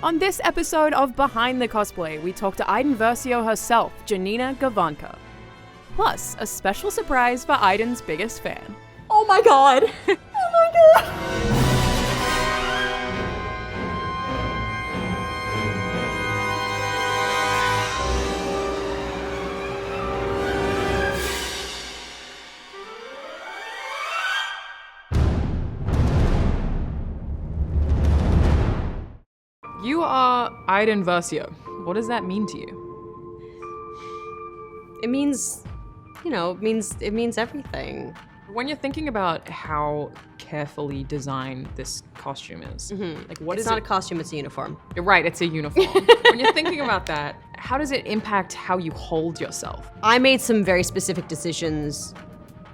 On this episode of Behind the Cosplay, we talk to Iden Versio herself, Janina Gavankar. Plus, a special surprise for Iden's biggest fan. Oh my god! Oh my god! You are Iden Versio. What does that mean to you? It means, it means everything. When you're thinking about how carefully designed this costume is, like what It's is not it? a costume, it's a uniform. You're right, it's a uniform. When you're thinking about that, how does it impact how you hold yourself? I made some very specific decisions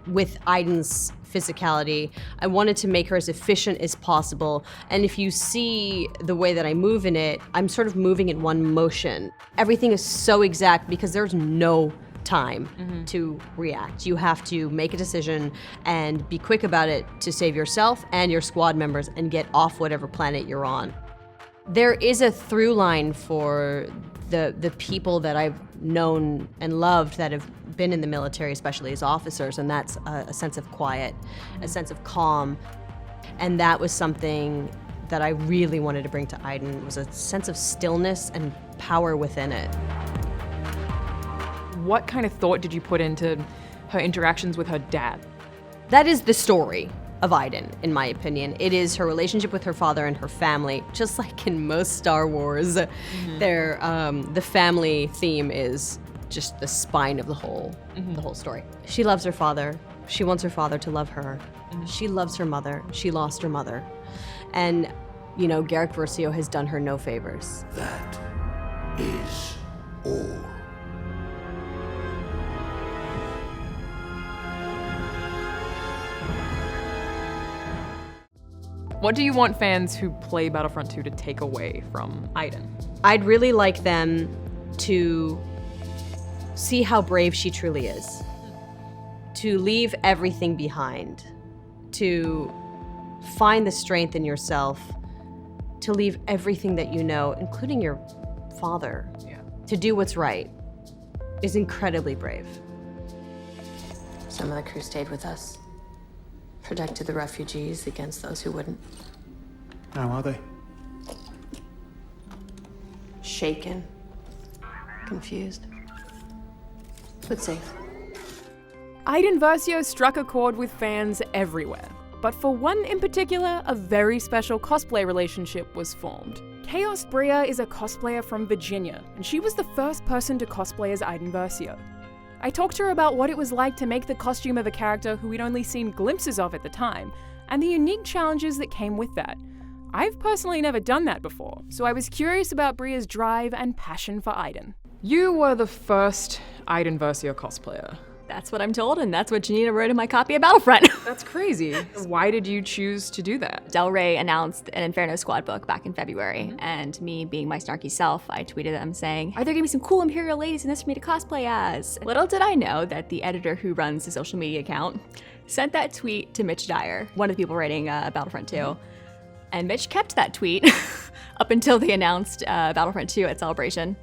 with Iden's physicality. I wanted to make her as efficient as possible. And if you see the way that I move in it, I'm sort of moving in one motion. Everything is so exact because there's no time to react. You have to make a decision and be quick about it to save yourself and your squad members and get off whatever planet you're on. There is a through line for the people that I've known and loved that have been in the military, especially as officers, and that's a sense of quiet, a sense of calm. And that was something that I really wanted to bring to Iden, was a sense of stillness and power within it. What kind of thought did you put into her interactions with her dad? That is the story of Iden, in my opinion. It is her relationship with her father and her family. Just like in most Star Wars, the family theme is just the spine of the whole story. She loves her father. She wants her father to love her. She loves her mother. She lost her mother. And, Garrick Versio has done her no favors. That is all. What do you want fans who play Battlefront 2 to take away from Iden? I'd really like them to see how brave she truly is. To leave everything behind. To find the strength in yourself. To leave everything that you know, including your father. To do what's right is incredibly brave. Some of the crew stayed with us. Protected the refugees against those who wouldn't. How are they? Shaken. Confused. But safe. Iden Versio struck a chord with fans everywhere. But for one in particular, a very special cosplay relationship was formed. Chaos Bria is a cosplayer from Virginia, and she was the first person to cosplay as Iden Versio. I talked to her about what it was like to make the costume of a character who we'd only seen glimpses of at the time, and the unique challenges that came with that. I've personally never done that before, so I was curious about Bria's drive and passion for Iden. You were the first Iden Versio cosplayer. That's what I'm told, and that's what Janina wrote in my copy of Battlefront. That's crazy. Why did you choose to do that? Del Rey announced an Inferno Squad book back in February, and me being my snarky self, I tweeted them saying, "Are there gonna be some cool Imperial ladies in this for me to cosplay as?" Little did I know that the editor who runs the social media account sent that tweet to Mitch Dyer, one of the people writing Battlefront 2. And Mitch kept that tweet up until they announced Battlefront 2 at Celebration,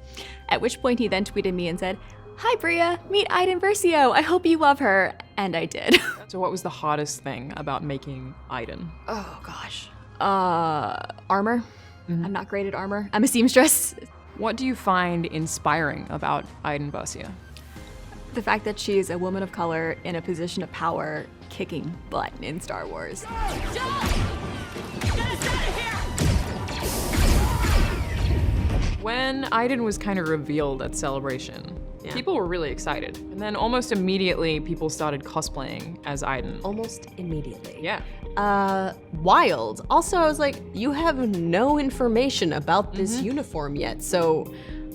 at which point he then tweeted me and said, "Hi Bria, meet Iden Versio. I hope you love her." And I did. So what was the hardest thing about making Iden? Oh gosh. Armor. I'm not great at armor. I'm a seamstress. What do you find inspiring about Iden Versio? The fact that she's a woman of color in a position of power kicking butt in Star Wars. When Iden was kind of revealed at Celebration, people were really excited. And then almost immediately, people started cosplaying as Iden. Almost immediately. Yeah. Wild. Also, I was like, you have no information about this uniform yet, so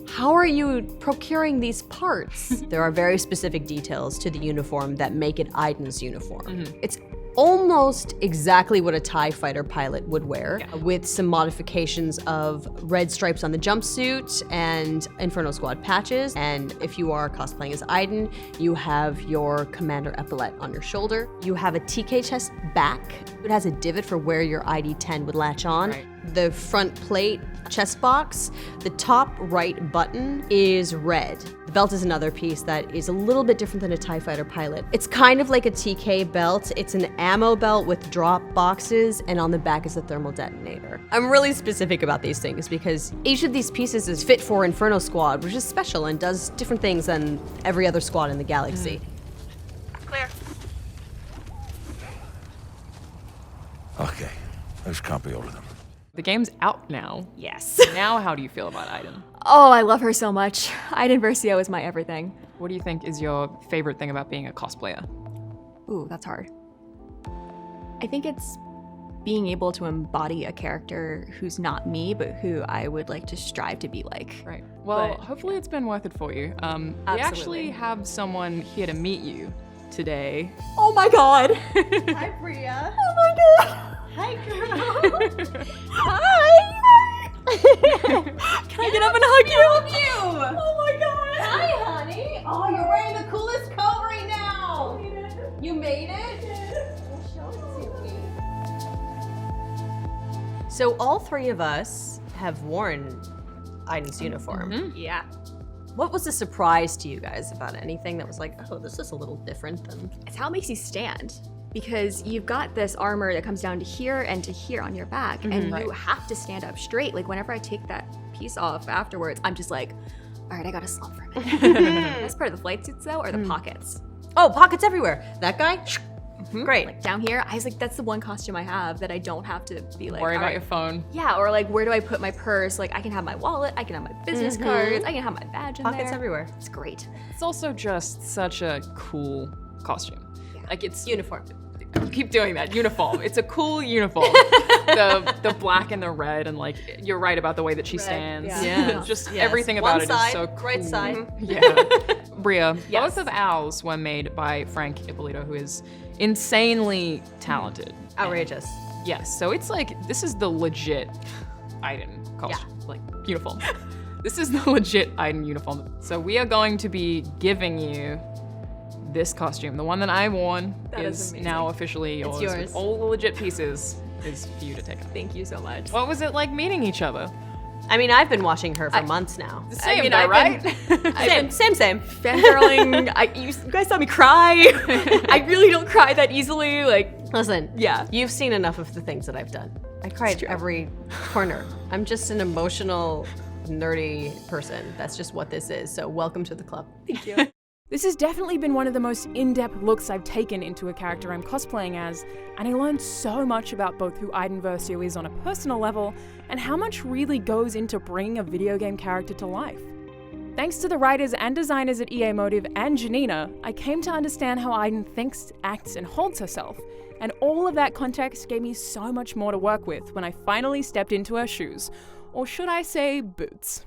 how are you procuring these parts? There are very specific details to the uniform that make it Iden's uniform. It's almost exactly what a TIE fighter pilot would wear, with some modifications of red stripes on the jumpsuit and Inferno Squad patches. And if you are cosplaying as Iden, you have your commander epaulette on your shoulder. You have a TK chest back. It has a divot for where your ID-10 would latch on. the front plate chest box, the top right button is red. The belt is another piece that is a little bit different than a TIE fighter pilot. It's kind of like a TK belt. It's an ammo belt with drop boxes, and on the back is a thermal detonator. I'm really specific about these things because each of these pieces is fit for Inferno Squad, which is special and does different things than every other squad in the galaxy. Clear. Okay, let's copy all of them. The game's out now. Yes. Now how do you feel about Iden? Oh, I love her so much. Iden Versio is my everything. What do you think is your favorite thing about being a cosplayer? Ooh, that's hard. I think it's being able to embody a character who's not me, but who I would like to strive to be like. Right. Well, But, hopefully it's been worth it for you. We actually have someone here to meet you today. Oh my god! Hi, Bria. Oh my god! Hi, girl. Hi! Can I get up and hug you? Oh my god! Hi, honey. Oh, you're wearing the coolest coat right now. You made it? Well, show it to me. So all three of us have worn Iden's uniform. Yeah. What was a surprise to you guys about anything that was like, oh, this is a little different than... It's how it makes you stand. Because you've got this armor that comes down to here and to here on your back, and you have to stand up straight. Like, whenever I take that piece off afterwards, I'm just like, all right, I gotta slump for a minute. Best part of the flight suits, though, are the pockets. Oh, pockets everywhere. That guy? Great. Like, down here, I was like, that's the one costume I have that I don't have to be like, Worry all about right. your phone. Yeah, or like, where do I put my purse? Like, I can have my wallet, I can have my business cards, I can have my badge in Pockets there. everywhere. It's great. It's also just such a cool costume. Like it's Uniform. You keep doing that. Uniform. It's a cool uniform. the black and the red, and like you're right about the way that she stands. Yeah. Just Yes. everything One about it is side, so cool. right side. Yeah. Bria, Yes. both of ours were made by Frank Ippolito, who is insanely talented. Outrageous. Yes, so it's like, this is the legit Iden costume, like uniform. This is the legit Iden uniform. So we are going to be giving you this costume. The one that I worn That is amazing. now officially yours. yours. With all the legit pieces is for you to take off. Thank you so much. What was it like meeting each other? I mean, I've been watching her for months now. Same, mean, though, I've right? Same. Fangirling. You guys saw me cry. I really don't cry that easily. Like, Listen, Yeah. you've seen enough of the things that I've done. I cried every corner. I'm just an emotional, nerdy person. That's just what this is. So welcome to the club. thank you. This has definitely been one of the most in-depth looks I've taken into a character I'm cosplaying as, and I learned so much about both who Iden Versio is on a personal level, and how much really goes into bringing a video game character to life. Thanks to the writers and designers at EA Motive and Janina, I came to understand how Iden thinks, acts, and holds herself, and all of that context gave me so much more to work with when I finally stepped into her shoes, or should I say boots.